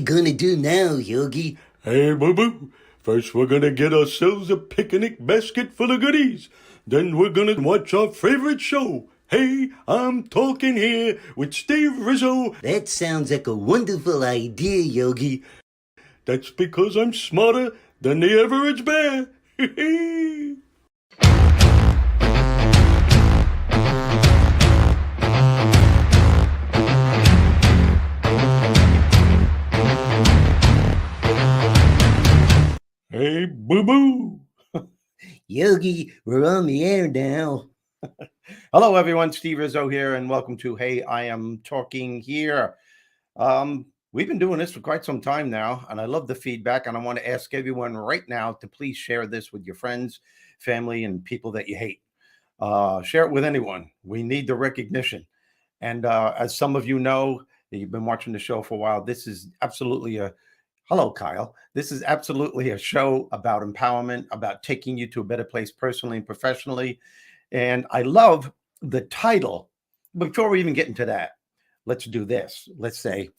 gonna do now, Yogi? Hey, boo-boo. First, we're gonna get ourselves a picnic basket full of goodies. Then we're gonna watch our favorite show. Hey, I'm talking here with Steve Rizzo. That sounds like a wonderful idea, Yogi. That's because I'm smarter than the average bear. Hey, boo-boo. Yogi, we're on the air now. Hello, everyone. Steve Rizzo here, and welcome to Hey, I Am Talking Here. We've been doing this for quite some time now, and I love the feedback, and I want to ask everyone right now to please share this with your friends, family, and people that you hate. Share it with anyone. We need the recognition. And as some of you know, you've been watching the show for a while, this is absolutely hello, Kyle. This is absolutely a show about empowerment, about taking you to a better place personally and professionally. And I love the title. Before we even get into that, let's do this. Let's say,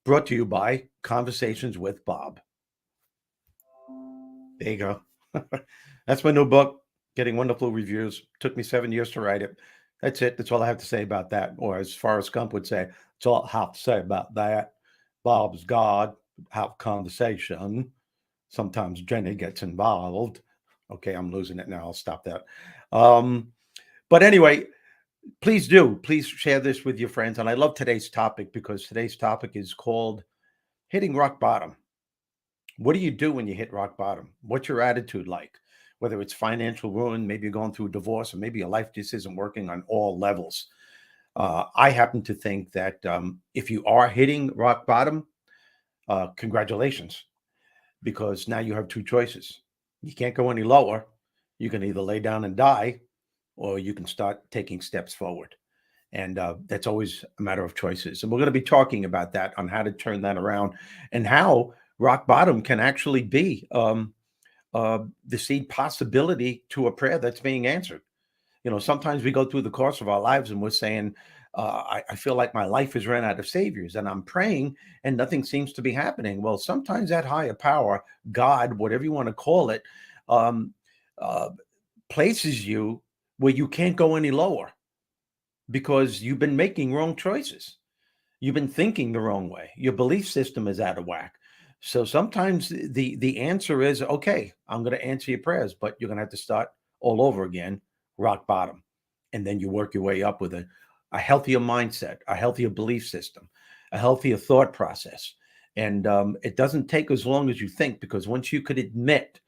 brought to you by Conversations with Bob. There you go. That's my new book, getting wonderful reviews. Took me 7 years to write it. That's it. That's all I have to say about that. Or as Forrest Gump would say, that's all I have to say about that. Bob's God, have conversation. Sometimes Jenny gets involved. Okay, I'm losing it now. I'll stop that. But anyway, please share this with your friends. And I love today's topic because today's topic is called hitting rock bottom. What do you do when you hit rock bottom? What's your attitude like? Whether it's financial ruin, maybe you're going through a divorce, or maybe your life just isn't working on all levels. I happen to think that if you are hitting rock bottom, congratulations, because now you have two choices. You can't go any lower. You can either lay down and die, or you can start taking steps forward. And that's always a matter of choices. And we're going to be talking about that, on how to turn that around and how rock bottom can actually be the seed possibility to a prayer that's being answered. You know, sometimes we go through the course of our lives and we're saying, I feel like my life has run out of saviors, and I'm praying and nothing seems to be happening. Well, sometimes that higher power, God, whatever you want to call it, places you where you can't go any lower because you've been making wrong choices. You've been thinking the wrong way. Your belief system is out of whack. So sometimes the answer is, okay, I'm going to answer your prayers, but you're going to have to start all over again, rock bottom. And then you work your way up with a healthier mindset, a healthier belief system, a healthier thought process. And it doesn't take as long as you think, because once you could admit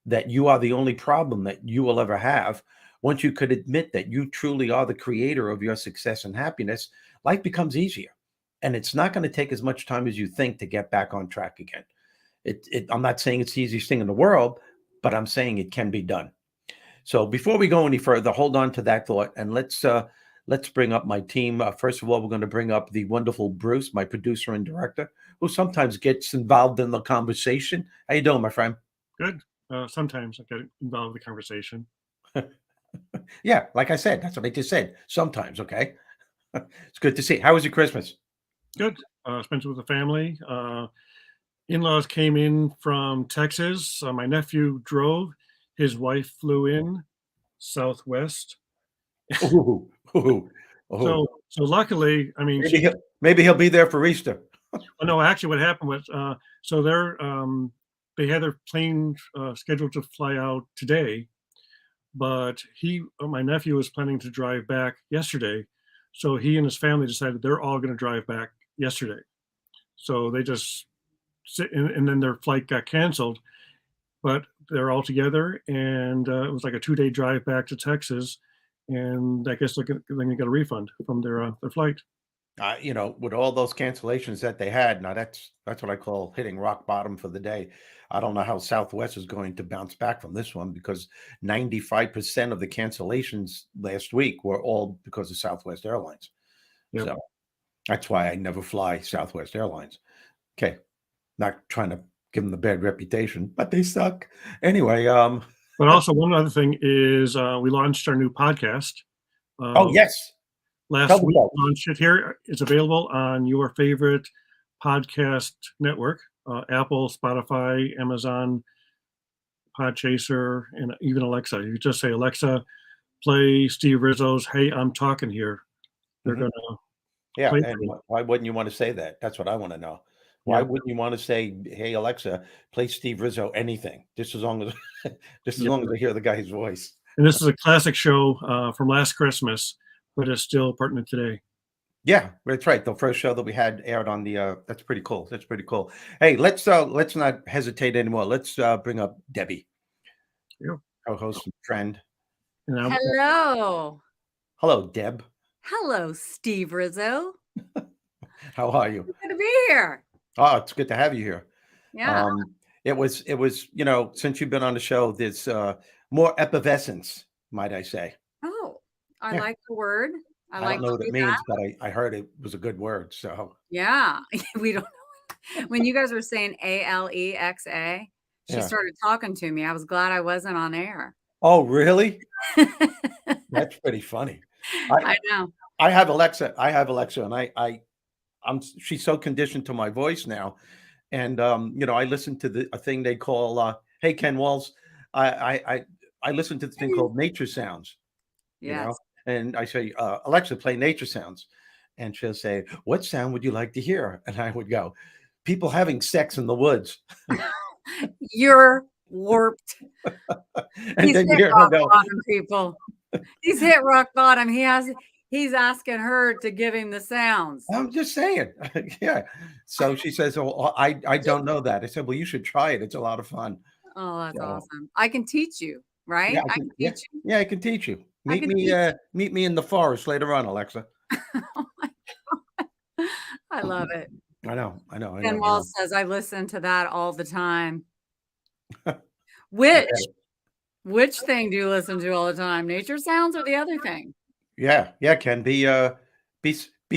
that you are the only problem that you will ever have, once you could admit that you truly are the creator of your success and happiness, life becomes easier. And it's not going to take as much time as you think to get back on track again. I'm not saying it's the easiest thing in the world, but I'm saying it can be done. So before we go any further, hold on to that thought, and let's bring up my team. First of all, we're going to bring up the wonderful Bruce, my producer and director, who sometimes gets involved in the conversation. How you doing, my friend? Good. Sometimes I get involved in the conversation. Yeah, like I said, that's what I just said. Sometimes, okay. It's good to see. How was your Christmas? Good. Spent it with the family. In-laws came in from Texas. My nephew drove. His wife flew in Southwest. Ooh. So luckily, I mean, maybe he'll be there for Easter. No, actually, what happened was, so they had their plane scheduled to fly out today, but my nephew was planning to drive back yesterday. So he and his family decided they're all going to drive back yesterday. So they just and then their flight got canceled, but they're all together, and it was like a 2-day drive back to Texas, and I guess they're going to get a refund from their flight. You know, with all those cancellations that they had, now that's what I call hitting rock bottom for the day. I don't know how Southwest is going to bounce back from this one, because 95% of the cancellations last week were all because of Southwest Airlines. Yep. So that's why I never fly Southwest Airlines. Okay. Not trying to give them the bad reputation, but they suck. Anyway. But also one other thing is we launched our new podcast. Oh, yes. Last week, launched it here. It's available on your favorite podcast network, Apple, Spotify, Amazon, Podchaser, and even Alexa. You just say, Alexa, play Steve Rizzo's Hey, I'm Talking Here. They're Mhm. going to Yeah, play and why wouldn't you want to say that? That's what I want to know. Why Yeah. wouldn't you want to say, "Hey Alexa, play Steve Rizzo anything," just as long as just as Yeah. long as I hear the guy's voice? And this is a classic show from last Christmas, but it's still pertinent today. Yeah, that's right. The first show that we had aired on the that's pretty cool. That's pretty cool. Hey, let's not hesitate anymore. Let's bring up Debbie, Yeah. co-host and friend. And Hello. Hello, Deb. Hello, Steve Rizzo. How are you? Good to be here. Oh, it's good to have you here. Yeah. It was, since you've been on the show, there's more effervescence, might I say. Oh, I Yeah. like the word. I I like don't know to what it do means, that. but I heard it was a good word. So Yeah. We don't know. When you guys were saying Alexa, she Yeah. started talking to me. I was glad I wasn't on air. Oh, really? That's pretty funny. I know. I have Alexa, and she's so conditioned to my voice now. And I listen to a thing they call hey Ken Walls. I listen to the thing called nature sounds, Yes. and I say, Alexa, play nature sounds. And she'll say, what sound would you like to hear? And I would go, people having sex in the woods. You're warped. And He's then you hit hear her rock go, bottom, people. He's hit rock bottom. He's asking her to give him the sounds. I'm just saying. Yeah. So she says, oh, I don't know that. I said, well, you should try it. It's a lot of fun. Oh, that's So, awesome. I can teach you, right? yeah, I can yeah, teach you. yeah, I can teach you. I Meet can me, teach meet me in the forest later on, Alexa. Oh my God. I love it. I know. Ken Walls says I listen to that all the time. Which thing do you listen to all the time? Nature sounds or the other thing? Yeah, Ken, be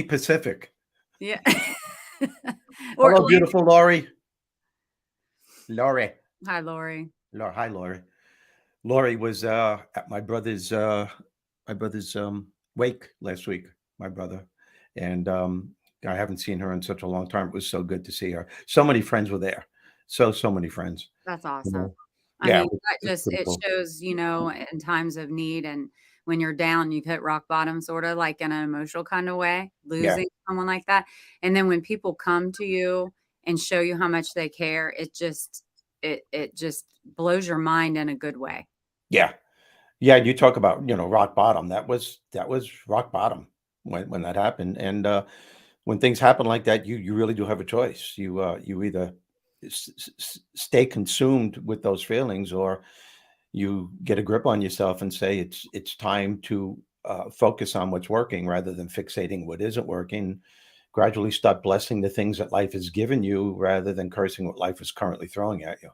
Pacific. Yeah. Hello, beautiful Lori. Hi, Lori. Hi, Lori. Lori was at my brother's wake last week, my brother. And I haven't seen her in such a long time. It was so good to see her. So many friends were there. So many friends. That's awesome. Yeah, I mean, it shows, in times of need and when you're down, you've hit rock bottom, sort of like in an emotional kind of way, losing someone like that. And then when people come to you and show you how much they care, it just blows your mind in a good way. Yeah. Yeah. You talk about, rock bottom. That was rock bottom when that happened. And when things happen like that, you really do have a choice. You either stay consumed with those feelings, or you get a grip on yourself and say it's time to focus on what's working rather than fixating what isn't working. Gradually start blessing the things that life has given you rather than cursing what life is currently throwing at you.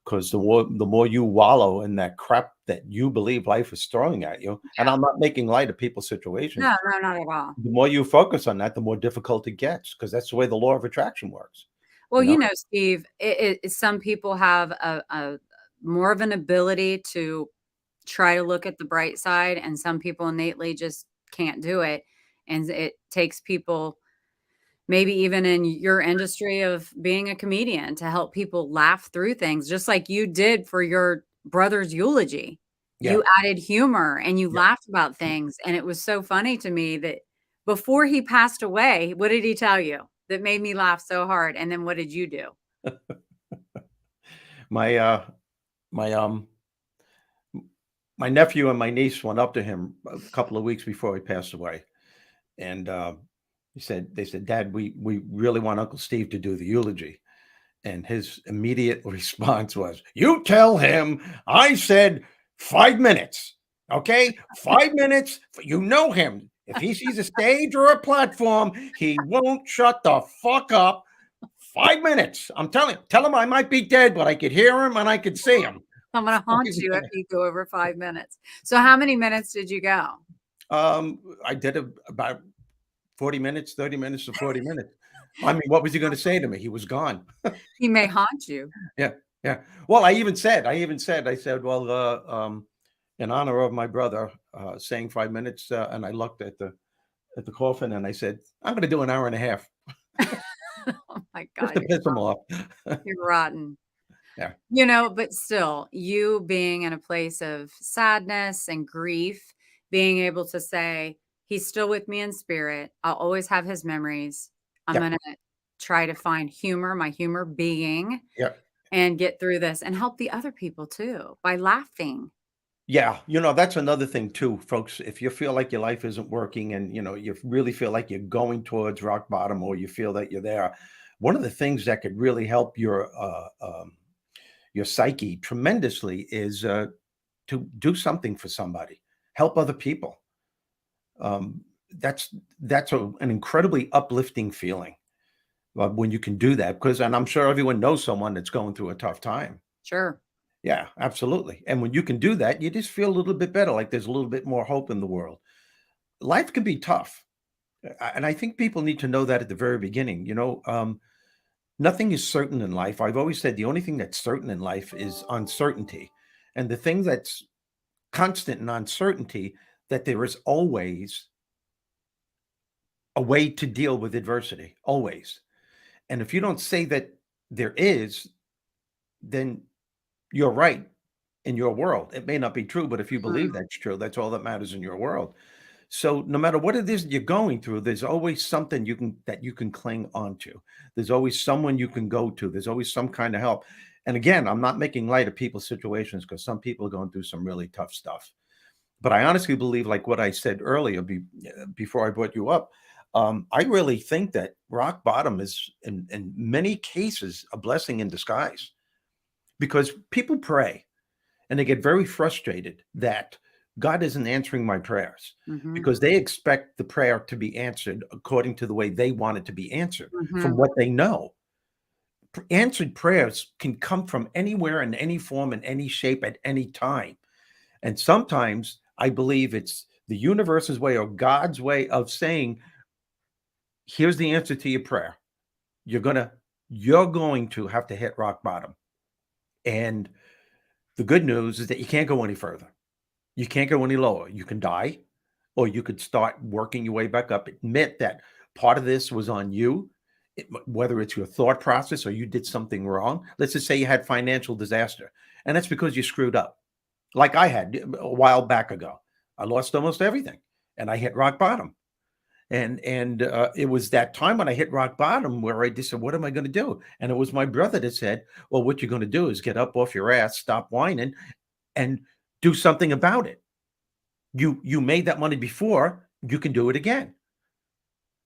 Because the more you wallow in that crap that you believe life is throwing at you, and I'm not making light of people's situations. No, not at all. The more you focus on that, the more difficult it gets, because that's the way the law of attraction works. Well, Steve, some people have a more of an ability to try to look at the bright side, and some people innately just can't do it. And it takes people, maybe even in your industry of being a comedian, to help people laugh through things, just like you did for your brother's eulogy. Yeah. You added humor and you laughed about things. And it was so funny to me that before he passed away, what did he tell you that made me laugh so hard? And then what did you do? My nephew and my niece went up to him a couple of weeks before he passed away. And they said, Dad, we really want Uncle Steve to do the eulogy. And his immediate response was, you tell him I said 5 minutes. Okay? 5 minutes. You know him. If he sees a stage or a platform, he won't shut the fuck up. 5 minutes. I'm telling him. Tell him I might be dead, but I could hear him and I could see him. I'm going to haunt you if you go over 5 minutes. So how many minutes did you go? I did about 40 minutes, 30 minutes to 40 minutes. I mean, what was he going to say to me? He was gone. He may haunt you. Yeah. Well, I said, well, in honor of my brother saying 5 minutes, and I looked at the coffin and I said, I'm going to do an hour and a half. Oh my Just God, to piss them off. you're rotten. Yeah. But still, you being in a place of sadness and grief, being able to say, he's still with me in spirit. I'll always have his memories. I'm Yeah. going to try to find humor, my humor being, Yeah. and get through this and help the other people too by laughing. Yeah, that's another thing too, folks. If you feel like your life isn't working and you really feel like you're going towards rock bottom or you feel that you're there, one of the things that could really help your psyche tremendously is to do something for somebody, help other people. Um, that's an incredibly uplifting feeling when you can do that. Because, and I'm sure everyone knows someone that's going through a tough time. Sure. Yeah, absolutely. And when you can do that, you just feel a little bit better, like there's a little bit more hope in the world. Life can be tough. And I think people need to know that at the very beginning. Nothing is certain in life. I've always said the only thing that's certain in life is uncertainty. And the thing that's constant in uncertainty, that there is always a way to deal with adversity, always. And if you don't say that there is, then you're right in your world. It may not be true, but if you believe Mm. that's true, that's all that matters in your world. So no matter what it is that you're going through, there's always something you can cling onto. There's always someone you can go to. There's always some kind of help. And again, I'm not making light of people's situations because some people are going through some really tough stuff. But I honestly believe, like what I said earlier before I brought you up, I really think that rock bottom is, in many cases, a blessing in disguise because people pray and they get very frustrated that God isn't answering my prayers Hmm. because they expect the prayer to be answered according to the way they want it to be answered from Hmm. what they know. Answered prayers can come from anywhere in any form, in any shape, at any time. And sometimes I believe it's the universe's way or God's way of saying, here's the answer to your prayer. You're going to have to hit rock bottom. And the good news is that you can't go any further. You can't go any lower. You can die, or you could start working your way back up. Admit that part of this was on you, whether it's your thought process or you did something wrong. Let's just say you had financial disaster, and that's because you screwed up, like I had a while back ago. I lost almost everything, and I hit rock bottom. And it was that time when I hit rock bottom where I just said, "What am I going to do?" And it was my brother that said, "Well, what you're going to do is get up off your ass, stop whining, and do something about it. You made that money before, you can do it again."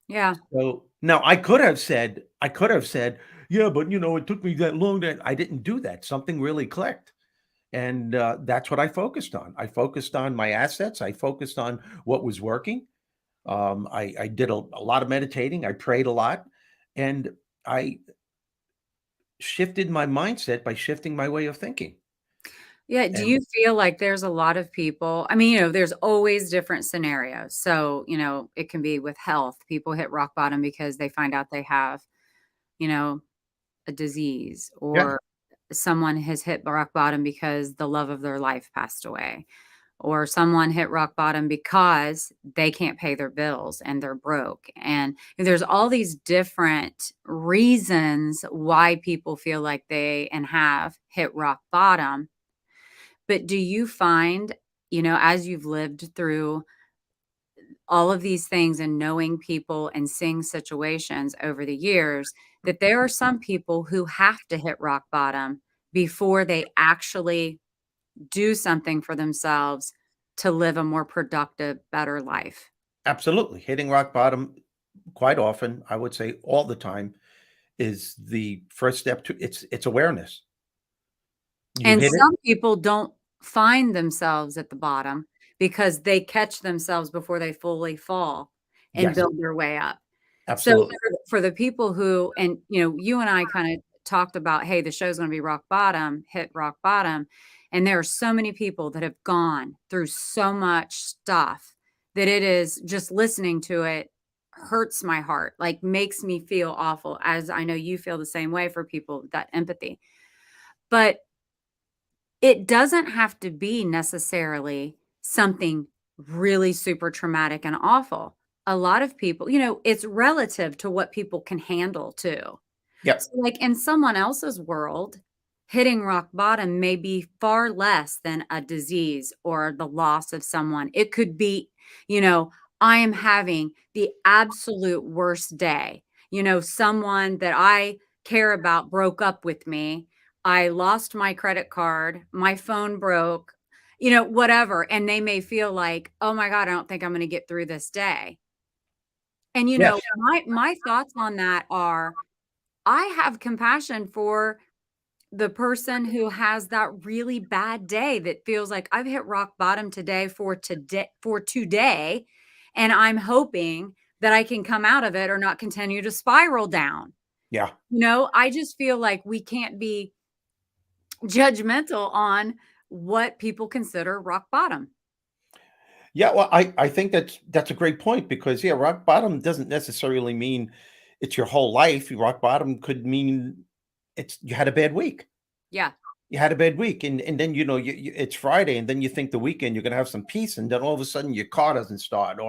Yeah. So now I could have said, "Yeah, but it took me that long." That I didn't do that. Something really clicked. And that's what I focused on. I focused on my assets. I focused on what was working. I did a lot of meditating. I prayed a lot. And I shifted my mindset by shifting my way of thinking. Yeah. Do And you feel like there's a lot of people? I mean, there's always different scenarios. So, it can be with health. People hit rock bottom because they find out they have, you know, a disease, yeah, or someone has hit rock bottom because the love of their life passed away, or someone hit rock bottom because they can't pay their bills and they're broke. And there's all these different reasons why people feel like they and have hit rock bottom. But do you find, as you've lived through all of these things and knowing people and seeing situations over the years, that there are some people who have to hit rock bottom before they actually do something for themselves to live a more productive, better life? absolutely. Hitting rock bottom quite often, I would say all the time, is the first step to it's awareness. You And hit it. some people don't find themselves at the bottom because they catch themselves before they fully fall and Yes, build their way up. So absolutely. for the people who, and you and I kind of talked about, hey, the show's going to be rock bottom, hit rock bottom. And there are so many people that have gone through so much stuff that it is just listening to it hurts my heart, like makes me feel awful, as I know you feel the same way for people, that empathy. But it doesn't have to be necessarily something really super traumatic and awful. A lot of people, it's relative to what people can handle too. Yeah. So, like, in someone else's world, hitting rock bottom may be far less than a disease or the loss of someone. It could be, you know, I am having the absolute worst day. Someone that I care about broke up with me. I lost my credit card, my phone broke, whatever. And they may feel like, oh my God, I don't think I'm going to get through this day. And, Yes. my thoughts on that are I have compassion for the person who has that really bad day that feels like I've hit rock bottom today, and I'm hoping that I can come out of it or not continue to spiral down. Yeah. I just feel like we can't be judgmental on what people consider rock bottom. Yeah, well, I think that's a great point because yeah, rock bottom doesn't necessarily mean it's your whole life. Rock bottom could mean it's you had a bad week. Yeah. You had a bad week, and then it's Friday, and then you think the weekend you're gonna have some peace, and then all of a sudden your car doesn't start,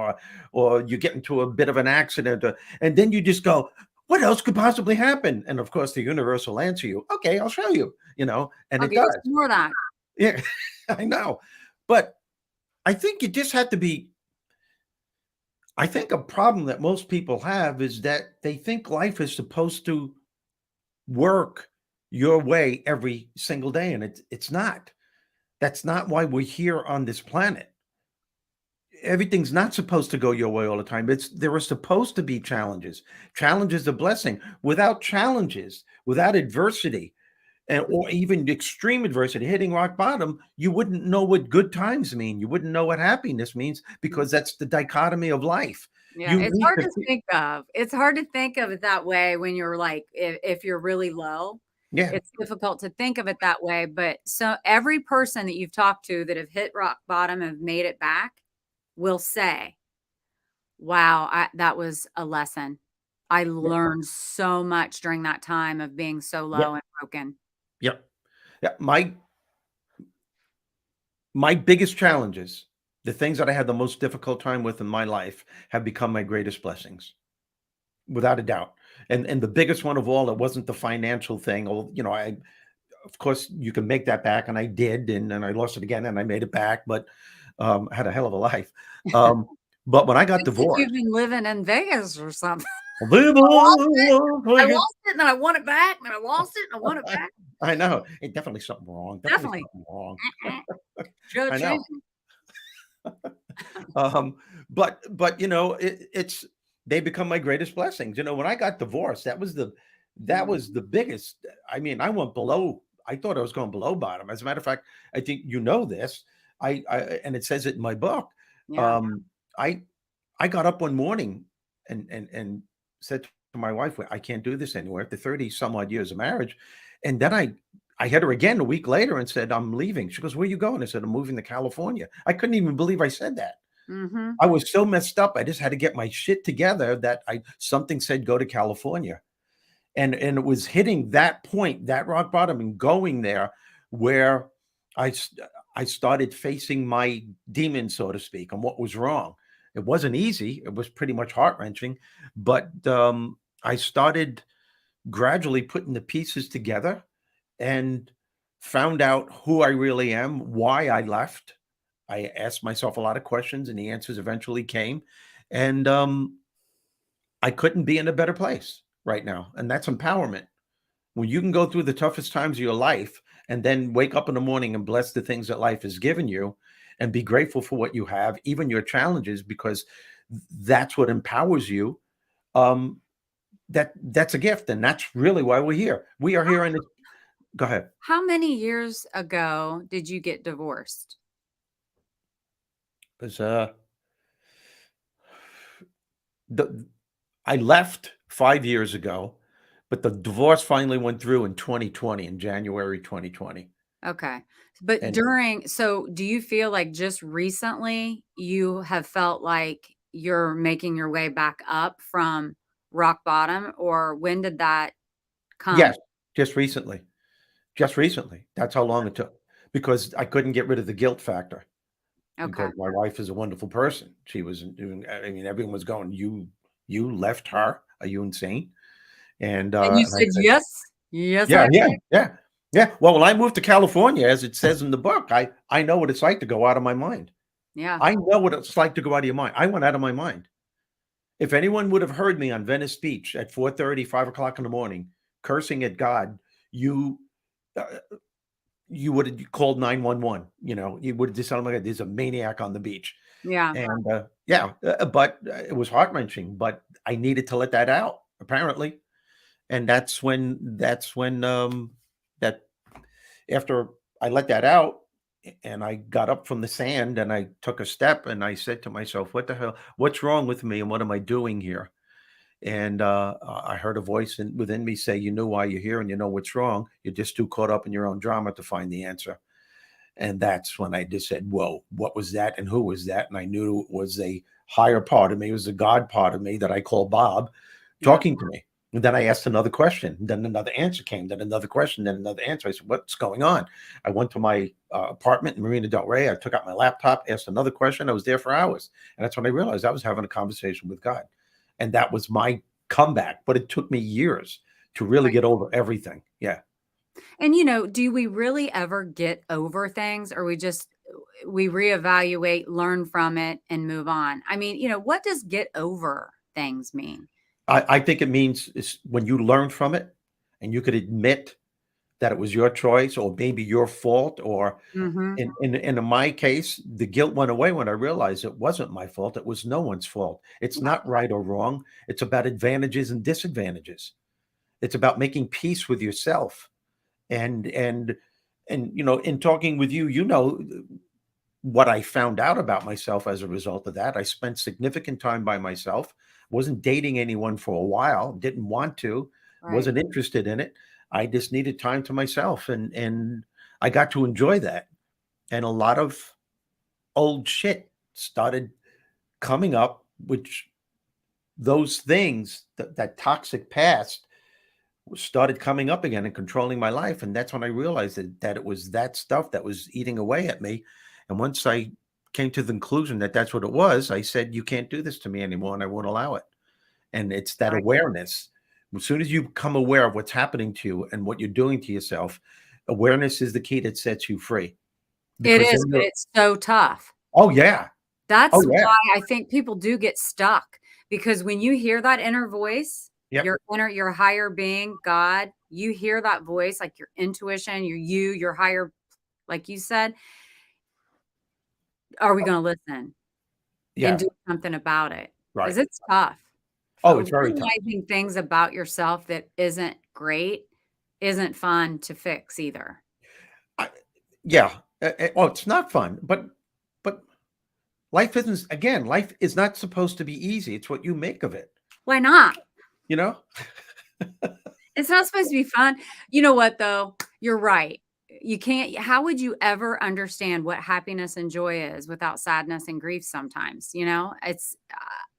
or you get into a bit of an accident, and then you just go, "What else could possibly happen?" And of course, the universe will answer you, "Okay, I'll show you," and I'll it give you does. some more of that. Yeah, I know, but I think you just have to be. I think a problem that most people have is that they think life is supposed to work your way every single day, and it's not. That's not why we're here on this planet. Everything's not supposed to go your way all the time. There are supposed to be challenges. Challenge is a blessing. Without challenges, without adversity, or even extreme adversity, hitting rock bottom, you wouldn't know what good times mean. You wouldn't know what happiness means because that's the dichotomy of life. Yeah, You it's need hard to, to think of. It's hard to think of it that way when you're like, if you're really low, yeah, it's difficult to think of it that way. But so every person that you've talked to that have hit rock bottom and have made it back will say, wow, that was a lesson. I yeah, learned so much during that time of being so yeah, low and broken. yeah, yeah. My biggest challenges, the things that I had the most difficult time with in my life, have become my greatest blessings, without a doubt. And the biggest one of all, it wasn't the financial thing. Or, I of course you can make that back, and I did, and then I lost it again, and I made it back, but I had a hell of a life. Um, but when I got It's like divorced, you've been living in Vegas or something. live I lost it. on I Vegas. lost it and then I won it back. And then I lost it and I won it back. I know it definitely something wrong. Definitely Definitely. something wrong. Should I have know. changed. But it's they become my greatest blessings. When I got divorced, that was the biggest. I mean, I went below. I thought I was going below bottom. As a matter of fact, I think this. I and it says it in my book. Yeah. Um, I I got up one morning and said to my wife, "I can't do this anymore." After 30 some odd years of marriage, and then I hit her again a week later and said, "I'm leaving." She goes, "Where are you going?" I said, "I'm moving to California." I couldn't even believe I said that. Mm-hmm. I was so messed up. I just had to get my shit together that something said go to California. And it was hitting that point, that rock bottom, and going there where I I started facing my demons, so to speak, and what was wrong. It wasn't easy. It was pretty much heart-wrenching, but I started gradually putting the pieces together and found out who I really am, why I left. I asked myself a lot of questions, and the answers eventually came. And I couldn't be in a better place right now. And that's empowerment. When you can go through the toughest times of your life and then wake up in the morning and bless the things that life has given you and be grateful for what you have, even your challenges, because that's what empowers you. Um, that's a gift. And that's really why we're here. We are here in this. Go ahead. How many years ago did you get divorced? Because the I left 5 years ago, but the divorce finally went through in 2020, in January 2020. Okay. But And so do you feel like just recently you have felt like you're making your way back up from rock bottom, or when did that come? yes, just recently. Just recently. That's how long it took because I couldn't get rid of the guilt factor Okay. because my wife is a wonderful person. She was doing, I mean, everyone was going, you left her. Are you insane? And And you I said, said, yes, yes, yeah, I yeah, can. yeah, yeah. Well, when I moved to California, as it says in the book, I know what it's like to go out of my mind. Yeah. I know what it's like to go out of your mind. I went out of my mind. If anyone would have heard me on Venice Beach at 4:30, 5 o'clock in the morning, cursing at God, you uh, you would have called 911. You would have just said, "Oh my God, there's a maniac on the beach." Yeah. And yeah, but it was heart wrenching. But I needed to let that out, apparently, and that's when that after I let that out and I got up from the sand and I took a step and I said to myself, "What the hell? What's wrong with me? And what am I doing here?" And I heard a voice within me say, "You know why you're here, and you know what's wrong. You're just too caught up in your own drama to find the answer." And that's when I just said, "Whoa, what was that? And who was that?" And I knew it was a higher part of me. It was a God part of me that I call Bob Yeah. talking to me. And then I asked another question. Then another answer came. Then another question. Then another answer. I said, "What's going on?" I went to my apartment in Marina Del Rey. I took out my laptop, asked another question. I was there for hours. And that's when I realized I was having a conversation with God. And that was my comeback. But it took me years to really Right. get over everything. Yeah. And, do we really ever get over things, or we reevaluate, learn from it, and move on? I mean, what does get over things mean? I think it means when you learn from it and you could admit that it was your choice or maybe your fault, or Mhm. in my case, the guilt went away when I realized it wasn't my fault. It was no one's fault. It's Yeah. not right or wrong. It's about advantages and disadvantages. It's about making peace with yourself. And in talking with you, what I found out about myself as a result of that. I spent significant time by myself, wasn't dating anyone for a while, didn't want to, Right. wasn't interested in it. I just needed time to myself, and I got to enjoy that. And a lot of old shit started coming up, which those things, that toxic past started coming up again and controlling my life. And that's when I realized that it was that stuff that was eating away at me. And once I came to the conclusion that that's what it was, I said, "You can't do this to me anymore, and I won't allow it." And it's that Right. awareness. As soon as you become aware of what's happening to you and what you're doing to yourself, awareness is the key that sets you free. It Because is, then but you're, it's so tough. oh yeah, That's oh yeah, why I think people do get stuck, because when you hear that inner voice, yep, your higher being, God, you hear that voice, like your intuition, your higher, like you said, are we going to listen and yeah, do something about it? right. Because it's tough. Oh, it's very tough. Realizing things about yourself that isn't great isn't fun to fix either. I, yeah. Well, it's not fun, but life isn't. Again, life is not supposed to be easy. It's what you make of it. Why not? You know. It's not supposed to be fun. You know what, though? You're right. You can't. How would you ever understand what happiness and joy is without sadness and grief sometimes?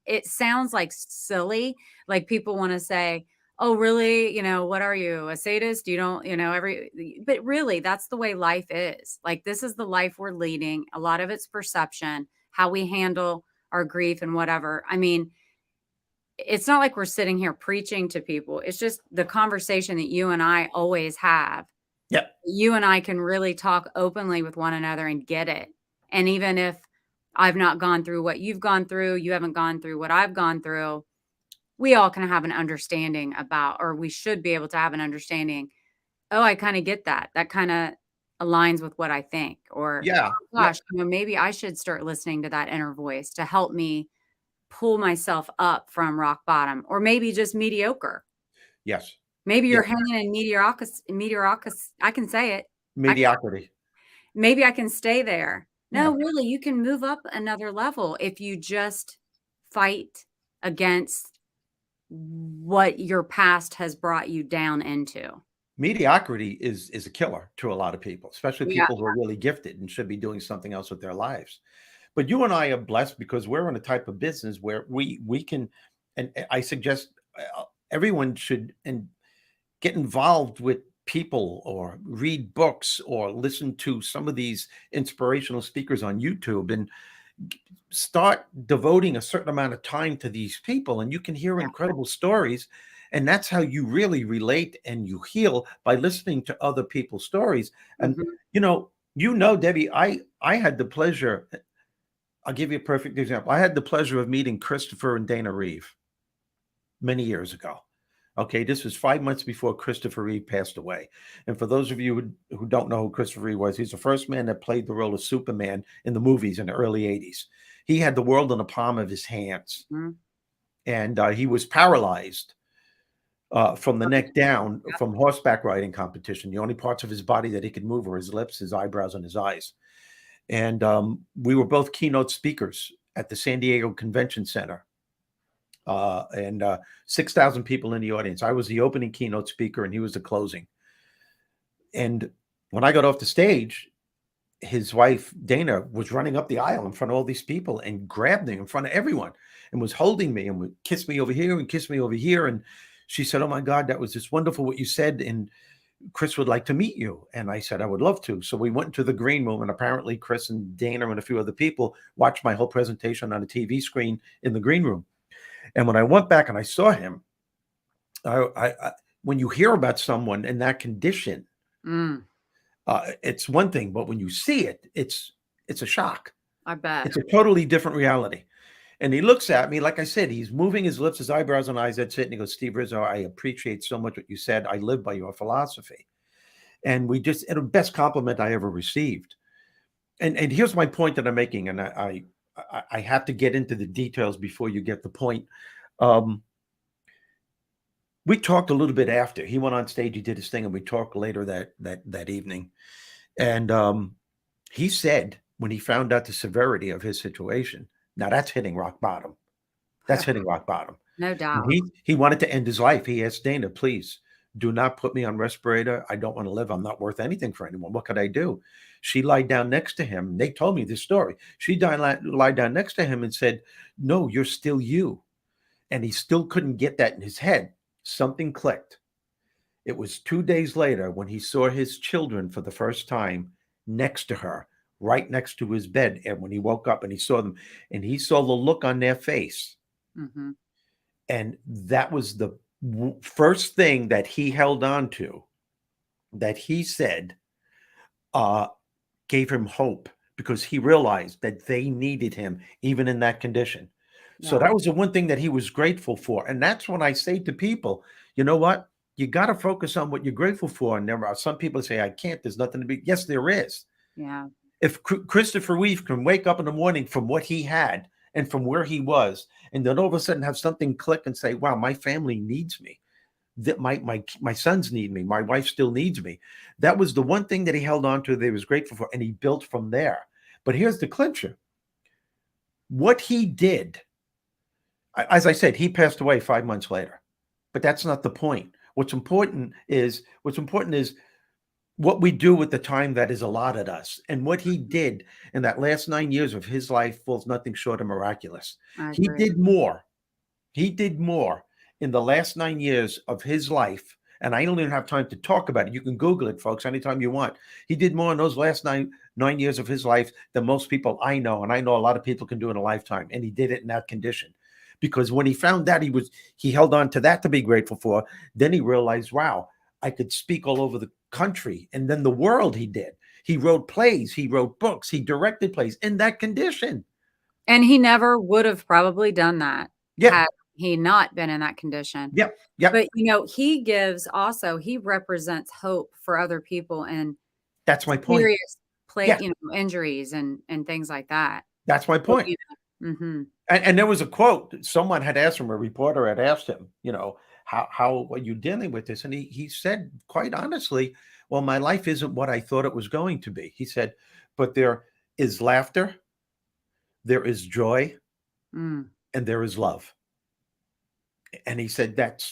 It sounds like silly. Like people want to say, oh, really? What are you, a sadist? You don't, but really, that's the way life is. Like, this is the life we're leading. A lot of it's perception, how we handle our grief and whatever. I mean, it's not like we're sitting here preaching to people. It's just the conversation that you and I always have. Yeah. You and I can really talk openly with one another and get it. And even if I've not gone through what you've gone through, you haven't gone through what I've gone through, we all can have an understanding about, or we should be able to have an understanding. Oh, I kind of get that. That kind of aligns with what I think. Or, Yeah. oh Yeah. gosh, maybe I should start listening to that inner voice to help me pull myself up from rock bottom, or maybe just mediocre. Yes. Maybe Yeah. you're hanging in mediocrity. I can say it. I Mediocrity. Maybe I can stay there. Yeah. No, really, you can move up another level if you just fight against what your past has brought you down into. Mediocrity is a killer to a lot of people, especially Yeah. people who are really gifted and should be doing something else with their lives. But you and I are blessed because we're in a type of business where we can, and I suggest everyone should and get involved with people or read books or listen to some of these inspirational speakers on YouTube and start devoting a certain amount of time to these people, and you can hear Yeah. incredible stories. And that's how you really relate and you heal, by listening to other people's stories. And Mhm. Debbie, I had the pleasure. I'll give you a perfect example. I had the pleasure of meeting Christopher and Dana Reeve many years ago. Okay, this was 5 months before Christopher Reeve passed away. And for those of you who don't know who Christopher Reeve was, he's the first man that played the role of Superman in the movies in the early 80s. He had the world in the palm of his hands, Mhm. and he was paralyzed from the neck down Yep. from horseback riding competition. The only parts of his body that he could move were his lips, his eyebrows, and his eyes. And we were both keynote speakers at the San Diego Convention Center. And 6,000 people in the audience. I was the opening keynote speaker, and he was the closing. And when I got off the stage, his wife, Dana, was running up the aisle in front of all these people and grabbed me in front of everyone and was holding me and would kiss me over here and kiss me over here. And she said, "Oh my God, that was just wonderful what you said. And Chris would like to meet you." And I said, "I would love to." So we went to the green room, and apparently Chris and Dana and a few other people watched my whole presentation on a TV screen in the green room. And when I went back and I saw him, when you hear about someone in that condition, Mm, it's one thing, but when you see it, it's a shock. I bet. It's a totally different reality. And he looks at me, like I said, he's moving his lips, his eyebrows and eyes. That's it. And he goes, "Steve Rizzo, I appreciate so much what you said. I live by your philosophy." And the best compliment I ever received. And here's my point that I'm making, and I have to get into the details before you get the point. We talked a little bit after he went on stage. He did his thing, and we talked later that evening. And he said when he found out the severity of his situation, now that's hitting rock bottom. That's hitting rock bottom. No doubt. He wanted to end his life. He asked Dana, "Please do not put me on respirator. I don't want to live. I'm not worth anything for anyone. What could I do?" She lied down next to him. They told me this story. She lied down next to him and said, "No, you're still you." And he still couldn't get that in his head. Something clicked. It was 2 days later when he saw his children for the first time next to her, right next to his bed. And when he woke up and he saw them, and he saw the look on their face. Mhm. And that was the first thing that he held on to, that he said gave him hope, because he realized that they needed him even in that condition. So Yeah. that was the one thing that he was grateful for. And that's when I say to people, you know what? You got to focus on what you're grateful for. And there are some people say, "I can't, there's nothing to be." Yes, there is. Yeah. If Christopher Reeve can wake up in the morning from what he had and from where he was, and then all of a sudden have something click and say, "Wow, my family needs me. That my sons need me. My wife still needs me." That was the one thing that he held on to, that he was grateful for, and he built from there. But here's the clincher. What he did, as I said, he passed away 5 months later. But that's not the point. What's important is what we do with the time that is allotted us. And what he did in that last 9 years of his life was nothing short of miraculous. I He agree. did more. He did more in the last 9 years of his life. And I don't even have time to talk about it. You can Google it, folks, anytime you want. He did more in those last nine years of his life than most people I know. And I know a lot of people can do in a lifetime. And he did it in that condition. Because when he found that, he held on to that to be grateful for. Then he realized, wow, I could speak all over the country. And then the world he did. He wrote plays, he wrote books, he directed plays in that condition. And he never would have probably done that Yeah. had he not been in that condition. Yep. Yep. But, he represents hope for other people and That's my point. serious Yeah. injuries and things like that. That's my point. Mhm. And there was a quote. Someone had asked him, a reporter had asked him, how are you dealing with this? And he said, quite honestly, "Well, my life isn't what I thought it was going to be." He said, "But there is laughter, there is joy, Mm. and there is love." And he said, that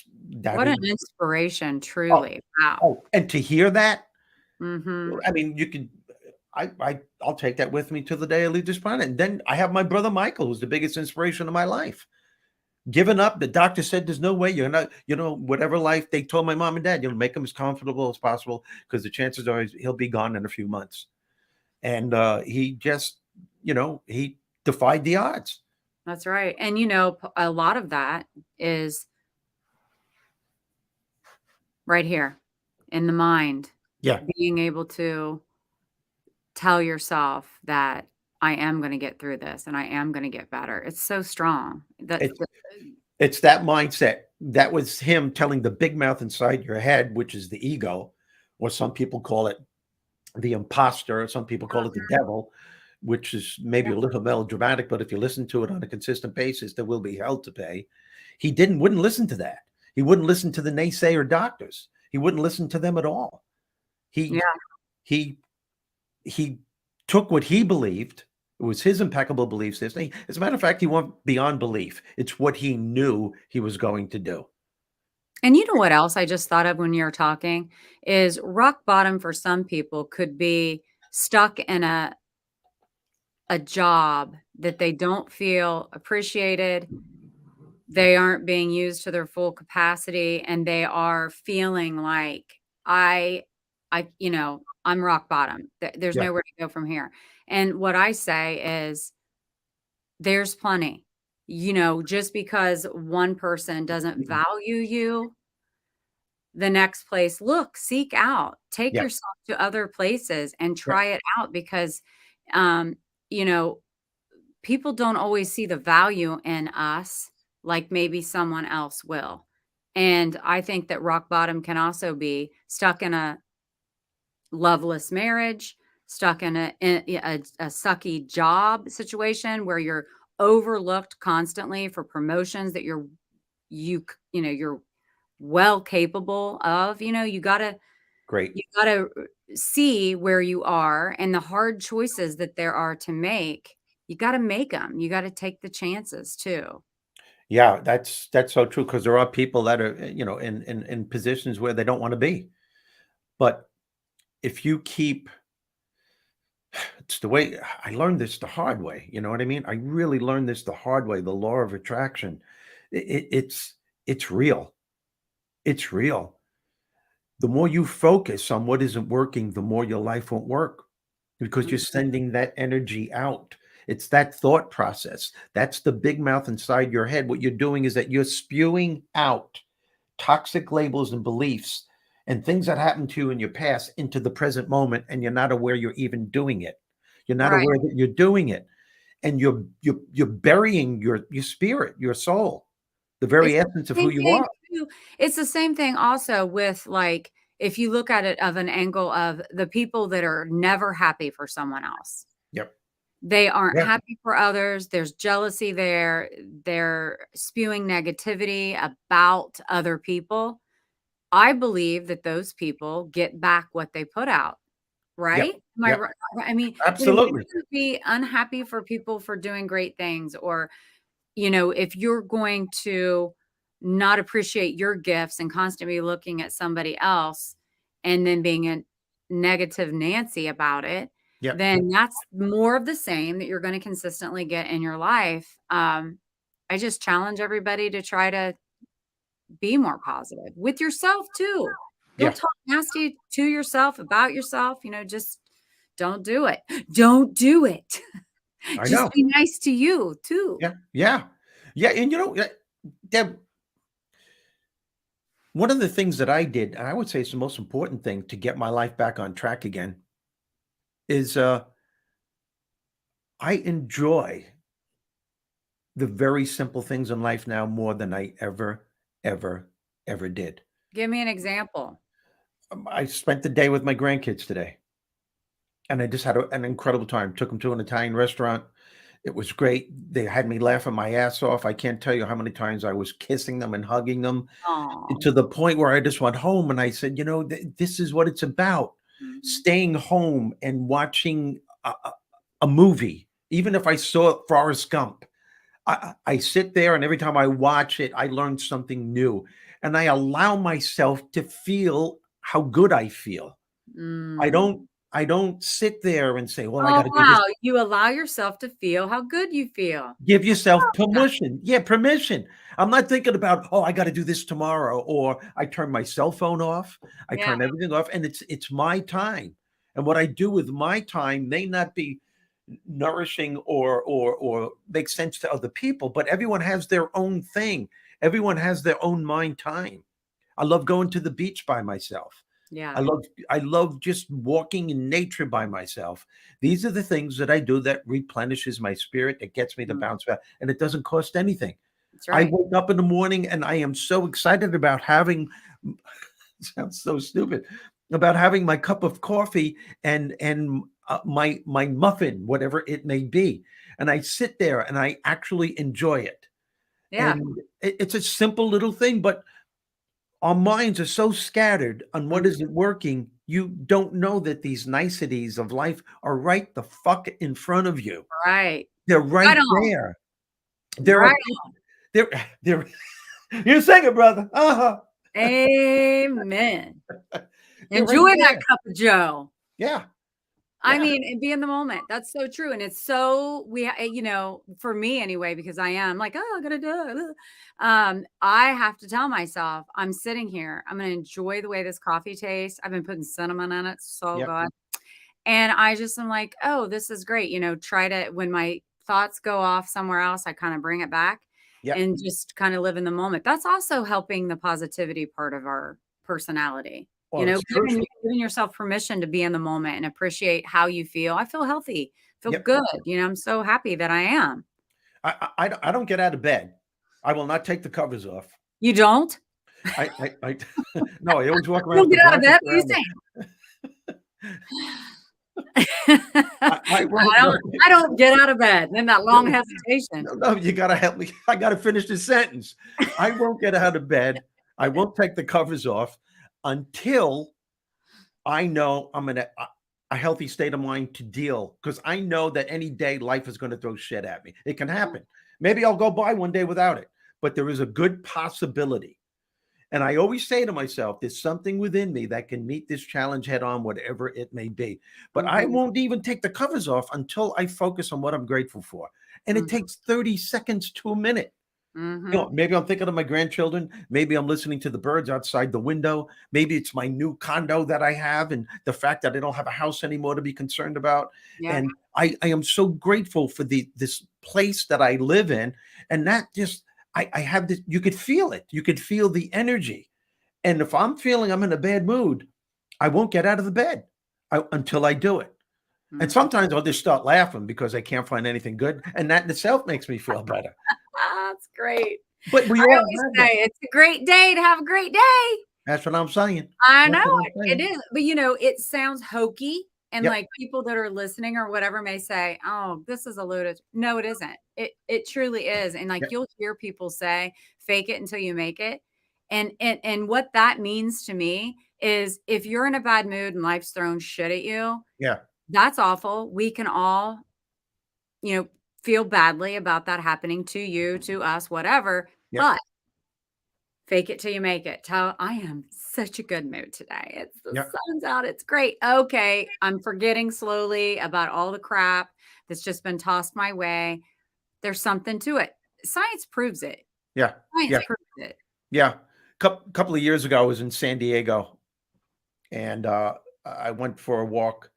What an is, inspiration, truly. Wow. and to hear that, Mhm. I mean, you could, I'll take that with me to the day I leave this planet. And then I have my brother Michael, who's the biggest inspiration of my life. Given up, the doctor said, "There's no way you're not, whatever life." They told my mom and dad, make him as comfortable as possible, because the chances are he'll be gone in a few months. And he just, he defied the odds. That's right. And, a lot of that is right here in the mind. Yeah. Being able to tell yourself that I am going to get through this and I am going to get better. It's so strong. It's it's that mindset. That was him telling the big mouth inside your head, which is the ego, or some people call it the imposter, some people call it the devil, which is maybe a little melodramatic, but if you listen to it on a consistent basis, there will be hell to pay. He wouldn't listen to that. He wouldn't listen to the naysayer doctors. He wouldn't listen to them at all. Yeah. He he took what he believed. It was his impeccable belief system. As a matter of fact, he went beyond belief. It's what he knew he was going to do. And you know what else I just thought of when you were talking is rock bottom for some people could be stuck in a job that they don't feel appreciated. They aren't being used to their full capacity and they are feeling like I'm rock bottom. There's Yeah. nowhere to go from here. And what I say is there's plenty. Just because one person doesn't value you, the next place, look, seek out, take Yeah. yourself to other places and Yeah. try it out because, you know, people don't always see the value in us like maybe someone else will. And I think that rock bottom can also be stuck in a loveless marriage, stuck in a sucky job situation where you're overlooked constantly for promotions that you're well capable of. Great. You gotta see where you are and the hard choices that there are to make. You gotta make them. You gotta take the chances too. Yeah, that's so true because there are people that are, in positions where they don't want to be. But if you keep it's the way I learned this the hard way, you know what I mean? I really learned this the hard way, the law of attraction. It's real. It's real. The more you focus on what isn't working, the more your life won't work because you're sending that energy out. It's that thought process. That's the big mouth inside your head. What you're doing is that you're spewing out toxic labels and beliefs and things that happened to you in your past into the present moment, and you're not aware you're even doing it. You're not Right. aware that you're doing it, and you're burying your spirit, your soul, the very It's the essence of who same you thing are. too. It's the same thing also with like if you look at it of an angle of the people that are never happy for someone else. Yep. They aren't Yeah. happy for others. There's jealousy there. They're spewing negativity about other people. I believe that those people get back what they put out, Yep. right? Am I Yep. right? I mean, Absolutely. you can be unhappy for people for doing great things, or if you're going to not appreciate your gifts and constantly looking at somebody else and then being a negative Nancy about it, Yep. then that's more of the same that you're going to consistently get in your life. I just challenge everybody to try to be more positive with yourself too. Yeah. Don't talk nasty to yourself about yourself. Just don't do it. Don't do it. I Just know. be nice to you too. Yeah. Yeah. Yeah. And Deb, one of the things that I did, and I would say it's the most important thing to get my life back on track again, is I enjoy the very simple things in life now more than I ever, ever, ever did. Give me an example. I spent the day with my grandkids today, and I just had an incredible time. Took them to an Italian restaurant. It was great. They had me laughing my ass off. I can't tell you how many times I was kissing them and hugging them, Oh, to the point where I just went home and I said, this is what it's about. Staying home and watching a movie, even if I saw Forrest Gump. I sit there and every time I watch it, I learn something new. And I allow myself to feel how good I feel. I don't sit there and say, well, I Oh, got to do this. wow. You allow yourself to feel how good you feel. Give yourself Yeah. permission. Yeah, permission. I'm not thinking about, oh, I got to do this tomorrow, or I turn my cell phone off. I Yeah. turn everything off, and it's my time. And what I do with my time may not be nourishing or make sense to other people, but everyone has their own thing. Everyone has their own mind time. I love going to the beach by myself. Yeah. I love just walking in nature by myself. These are the things that I do that replenishes my spirit. It gets me to Mm. bounce back, and it doesn't cost anything. That's I right. wake up in the morning and I am so excited about having sounds so stupid, about having my cup of coffee and my muffin, whatever it may be. And I sit there and I actually enjoy it. Yeah. And it's a simple little thing, but our minds are so scattered on what Mhm. isn't working. You don't know that these niceties of life are right the fuck in front of you. Right. They're right Right on. there. There Right are there. You sing it, brother. Uh-huh. Amen. They're right Enjoy that there. cup of joe. Yeah. I Yeah. mean, and be in the moment. That's so true. And it's so you know, for me anyway, because I am like, oh, I'm gonna do it. I have to tell myself, I'm sitting here, I'm gonna enjoy the way this coffee tastes. I've been putting cinnamon in it, so Yep. good. And I just am like, oh, this is great. You know, try to when my thoughts go off somewhere else, I kind of bring it back Yep. and just kind of live in the moment. That's also helping the positivity part of our personality. You Well, know, it's crucial. giving yourself permission to be in the moment and appreciate how you feel. I feel healthy, feel Yep. good. You know, I'm so happy that I am. I don't get out of bed. I will not take the covers off. You don't? I no, I always walk You around don't with get the out of bed? blankets What are you around me. saying? I won't no, I don't get out of bed. Then that long hesitation. no, you gotta help me. I gotta finish this sentence. I won't get out of bed. I won't take the covers off until I know I'm in a healthy state of mind to deal, because I know that any day life is going to throw shit at me. It can happen. Maybe I'll go by one day without it, but there is a good possibility. And I always say to myself, there's something within me that can meet this challenge head on, whatever it may be. But I Mhm, won't even take the covers off until I focus on what I'm grateful for. And it mhm, takes 30 seconds to a minute. You know, mhm. maybe I'm thinking of my grandchildren. Maybe I'm listening to the birds outside the window. Maybe it's my new condo that I have and the fact that I don't have a house anymore to be concerned about. Yeah. And I am so grateful for this place that I live in. And that just I have this, you could feel it. You could feel the energy. And if I'm feeling I'm in a bad mood, I won't get out of the bed until I do it. And Mhm. sometimes I'll just start laughing because I can't find anything good. And that in itself makes me feel better. That's great. But we I all always have say that. it's a great day to have a great day. That's what I'm saying. I That's know what I'm it saying. is, but you know, it sounds hokey and Yep. like people that are listening or whatever may say, "Oh, this is a load of." No, it isn't. It truly is. And like Yep. you'll hear people say, "Fake it until you make it." And what that means to me is if you're in a bad mood and life's throwing shit at you, Yeah. that's awful. We can all, you know, feel badly about that happening to you, to us, whatever. Yep. But fake it till you make it. Tell I am such a good mood today. It's the Yep. sun's out. It's great. Okay. I'm forgetting slowly about all the crap that's just been tossed my way. There's something to it. Science proves it. Yeah. Science Yeah. proves it. Yeah. Couple of years ago, I was in San Diego and I went for a walk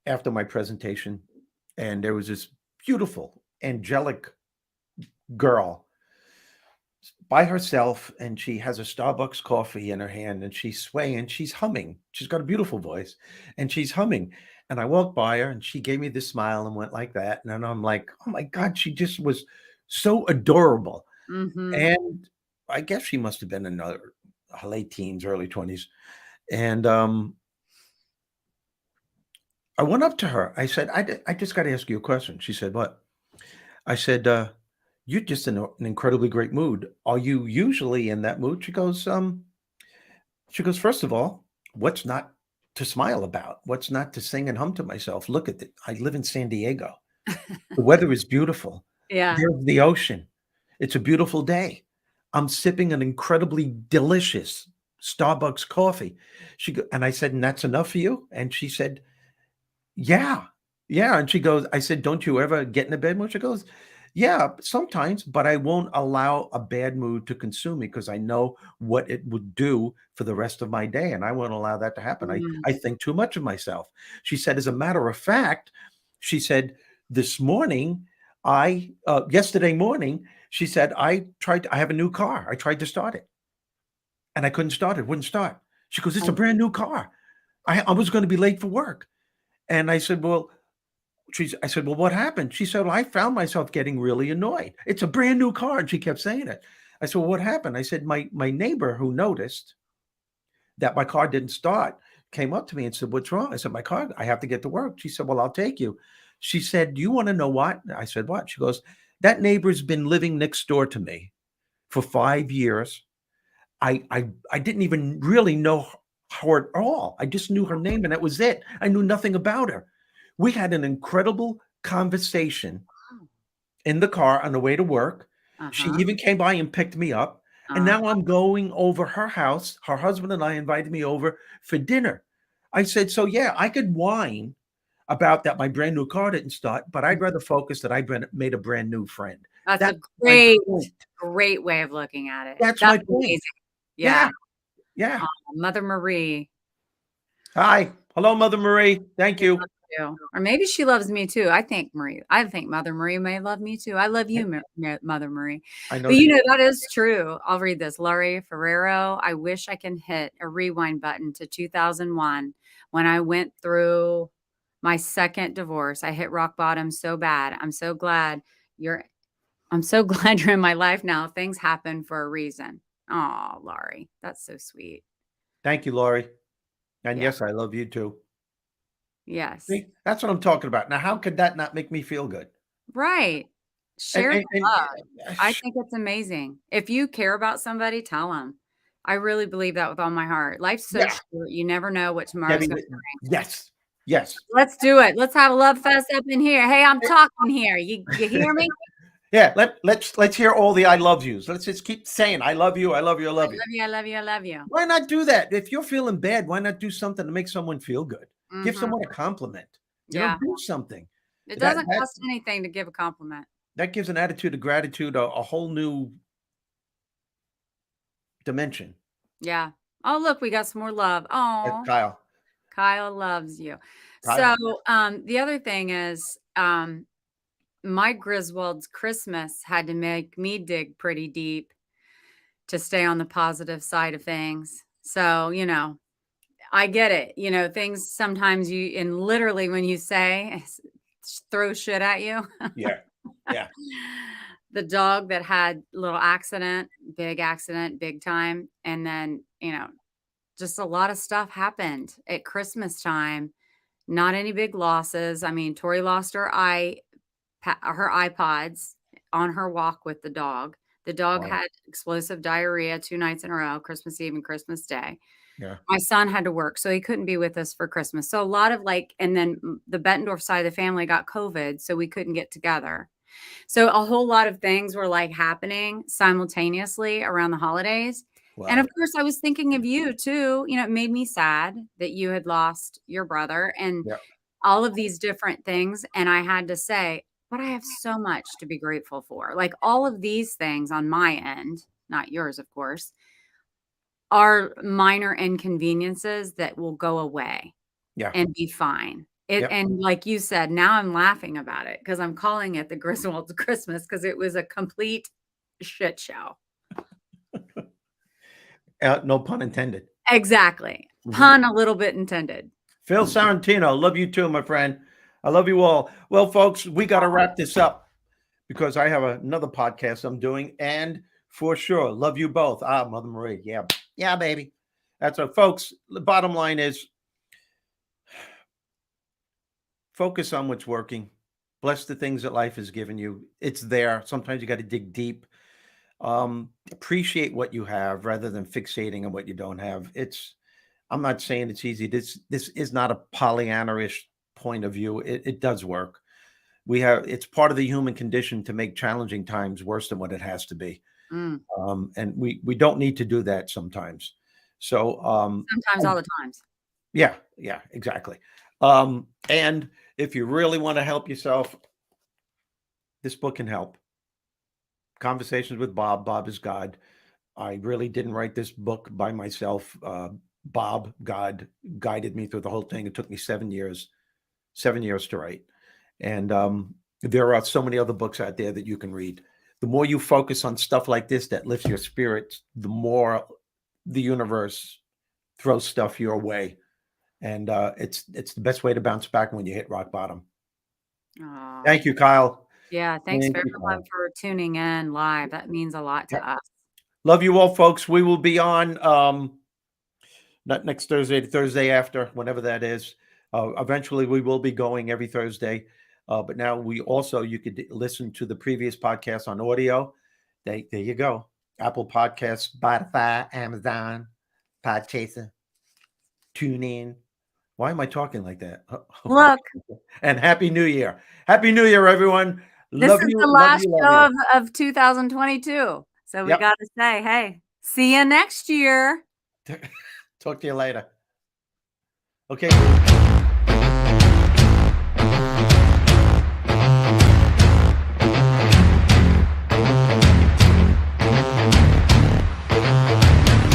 after my presentation, and there was this beautiful, angelic girl by herself, and she has a Starbucks coffee in her hand, and she's swaying, she's humming. She's got a beautiful voice, and she's humming. And I walked by her, and she gave me this smile and went like that. And then I'm like, oh my God, she just was so adorable. Mhm. And I guess she must have been in her late teens, early 20s. And I went up to her. I said, I just got to ask you a question. She said, what? I said, you're just in an incredibly great mood. Are you usually in that mood? She goes, first of all, what's not to smile about? What's not to sing and hum to myself? Look at it. I live in San Diego. The weather is beautiful. Yeah. There's the ocean. It's a beautiful day. I'm sipping an incredibly delicious Starbucks coffee. And I said, and that's enough for you? And she said, yeah. Yeah. And she goes, I said, don't you ever get in a bad mood? She goes, yeah, sometimes, but I won't allow a bad mood to consume me because I know what it would do for the rest of my day. And I won't allow that to happen. Mm. I think too much of myself. She said, as a matter of fact, she said, this morning, yesterday morning, she said, I have a new car. I tried to start it. and I couldn't start it. Wouldn't start. She goes, it's a brand new car. I was going to be late for work. And I said, well, I said, well, what happened? She said, well, I found myself getting really annoyed. It's a brand new car. And she kept saying it. I said, well, what happened? I said, my neighbor who noticed that my car didn't start came up to me and said, what's wrong? I said, my car, I have to get to work. She said, well, I'll take you. She said, do you want to know what? I said, what? She goes, that neighbor's been living next door to me for 5 years. I didn't even really know her at all. I just knew her name and that was it. I knew nothing about her. We had an incredible conversation in the car on the way to work. She even came by and picked me up. And now I'm going over her house. Her husband and I invited me over for dinner. I said, so yeah, I could whine about that my brand new car didn't start, but I'd rather focus that I made a brand new friend. That's a great way of looking at it. That's my point. Amazing. Yeah. Yeah. Mother Marie. Hi. Hello, Mother Marie. Thank you. Or maybe she loves me too. I think Mother Marie may love me too. I love you, Mother Marie. I know. But you know, that is true. I'll read this. Laurie Ferrero. I wish I can hit a rewind button to 2001 when I went through my second divorce. I hit rock bottom so bad. I'm so glad you're in my life now. Things happen for a reason. Oh, Laurie, that's so sweet. Thank you, Laurie. And yes, I love you too. Yes. See, that's what I'm talking about. Now, how could that not make me feel good? Right. Share the love. I think it's amazing. If you care about somebody, tell them. I really believe that with all my heart. Life's so short. You never know what tomorrow's going to bring. Yes. Yes. Let's do it. Let's have a love fest up in here. Hey, I'm talking here. You hear me? Yeah. Let's hear all the I love yous. Let's just keep saying I love you. I love you. I love you. I love you. I love you. Why not do that? If you're feeling bad, why not do something to make someone feel good? Give someone a compliment. You know, do something. It doesn't cost anything to give a compliment. That gives an attitude of gratitude a whole new dimension. Yeah. Oh, look, we got some more love. Oh, Kyle. Kyle loves you. Kyle. So the other thing is my Griswold's Christmas had to make me dig pretty deep to stay on the positive side of things. So, you know, I get it. You know, things sometimes literally when you say throw shit at you. Yeah. Yeah. The dog that had a little accident, big time. And then, you know, just a lot of stuff happened at Christmas time. Not any big losses. I mean, Tori lost her iPods on her walk with the dog. The dog had explosive diarrhea 2 nights in a row, Christmas Eve and Christmas Day. Yeah. My son had to work, so he couldn't be with us for Christmas. So a lot of and then the Bettendorf side of the family got COVID, so we couldn't get together. So a whole lot of things were like happening simultaneously around the holidays. Wow. And of course, I was thinking of you too. You know, it made me sad that you had lost your brother and all of these different things. And I had to say, but I have so much to be grateful for. Like all of these things on my end, not yours, of course, are minor inconveniences that will go away and be fine. And like you said, now I'm laughing about it because I'm calling it the Griswold's Christmas because it was a complete shit show. No pun intended. Exactly. Pun a little bit intended. Phil Sorrentino, love you too, my friend. I love you all. Well, folks, we got to wrap this up because I have another podcast I'm doing. And for sure, love you both. Mother Marie. Yeah. Yeah, baby. That's what, folks. The bottom line is focus on what's working. Bless the things that life has given you. It's there. Sometimes you got to dig deep. Appreciate what you have rather than fixating on what you don't have. I'm not saying it's easy. This is not a Pollyanna-ish point of view. It does work. It's part of the human condition to make challenging times worse than what it has to be. And we don't need to do that sometimes. So sometimes all the times. Yeah, exactly. And if you really want to help yourself, this book can help. Conversations with Bob. Bob is God. I really didn't write this book by myself. Bob, God, guided me through the whole thing. It took me 7 years to write. And there are so many other books out there that you can read. The more you focus on stuff like this that lifts your spirits, the more the universe throws stuff your way, and it's the best way to bounce back when you hit rock bottom. Aw. Thank you, Kyle. Yeah, thanks Thank for you, everyone Kyle. for tuning in live. That means a lot to us. Love you all, folks. We will be on not next Thursday, the Thursday after, whenever that is. Eventually, we will be going every Thursday. But now you could listen to the previous podcast on audio. There you go. Apple Podcasts, Spotify, Amazon, Podchaser, TuneIn. Why am I talking like that? Look, And Happy New Year. Happy New Year, everyone. this Love is you. the Love last you. Love show you. of 2022. So we Yep. got to say, hey, see you next year. Talk to you later. Okay.